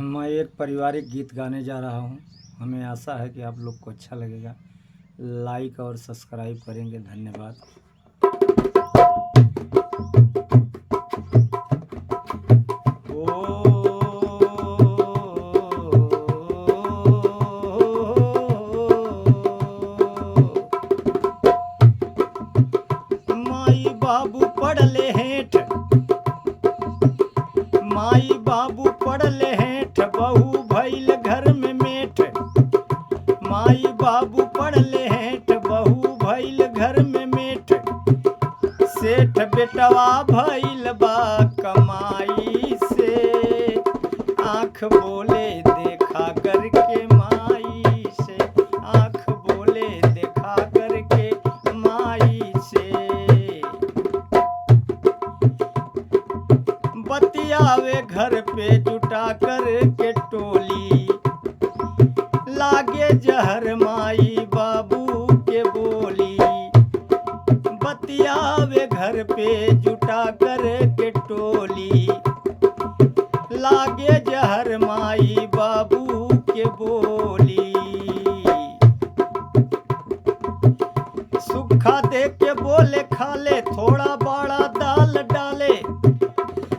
मैं एक पारिवारिक गीत गाने जा रहा हूँ। हमें आशा है कि आप लोग को अच्छा लगेगा। लाइक और सब्सक्राइब करेंगे। धन्यवाद। माई बाबू पढ़ले हेठ, माई बाबू पढ़ले हेठ, बहू भइल घर में मेठ। माई बाबू पढ़ले हेठ, बहू भइल घर में मेठ। सेठ बेटवा भइल बा कमाई से, आँख बोले देखा करके माई से, आँख बोले देखा करके माई से। बतियावे घर पे जुटा कर के टोली, लागे जहर माई बाबू के बोली। बतियावे घर पे जुटा कर के टोली, लागे जहर माई बाबू के बोली। सुखा दे के बोले खाले, थोड़ा बड़ा दाल डाले।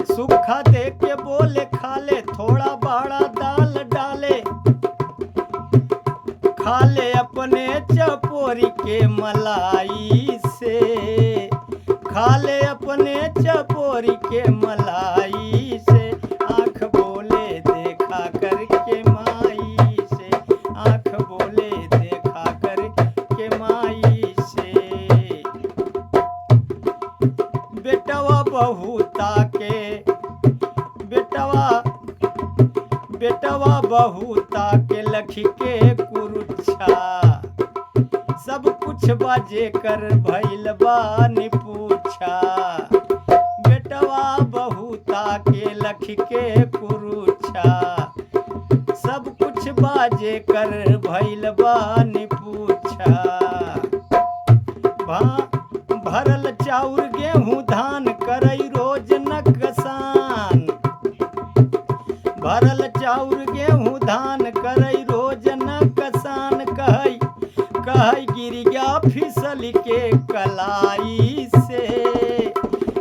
सुखा दे के बोले खाले, थोड़ा बड़ा दाल डाले। खाले अपने चपोरी के मलाई से, खाले अपने चपोरी के मलाई से। आँख बोले देखा करके माई से, आँख बोले देखा करके माई से। बेटवा बहू ताके, बेटवा बहू ताके लखी के कुरुच्छा। सब कुछ बाजे कर भइल बा निपूछा। बेटवा बहू ताके लखी के कुरुच्छा। सब कुछ बाजे कर भइल बा निपूछा। भरल चाउर गेहूं धान करई रोज नकसान। भरल चाउर गेहूं धान करई रोज नकसान। कहई गिर गया फिसल के कलाई से,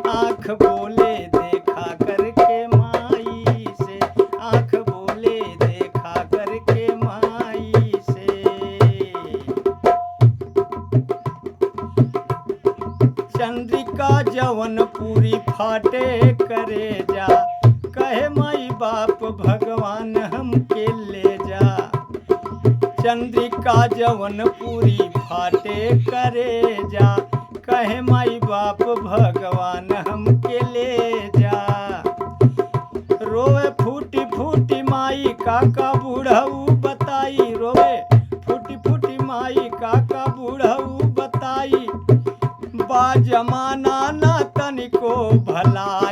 आँख बोले देखा करके माई से, आँख बोले देखा करके माई से। चंद्रिका जवन पूरी फाटे करे जा, कहे माई बाप भगवान हमके ले जा। चंद्रिका जवन पूरी फाटे करे जा, कहे माई बाप भगवान हमके ले जा। रोवे फूटी फूटी माई काका बूढ़ऊ बताई। रोवे फूटी फूटी माई काका बूढ़ऊ बताई। बा जमाना ना तनिको भला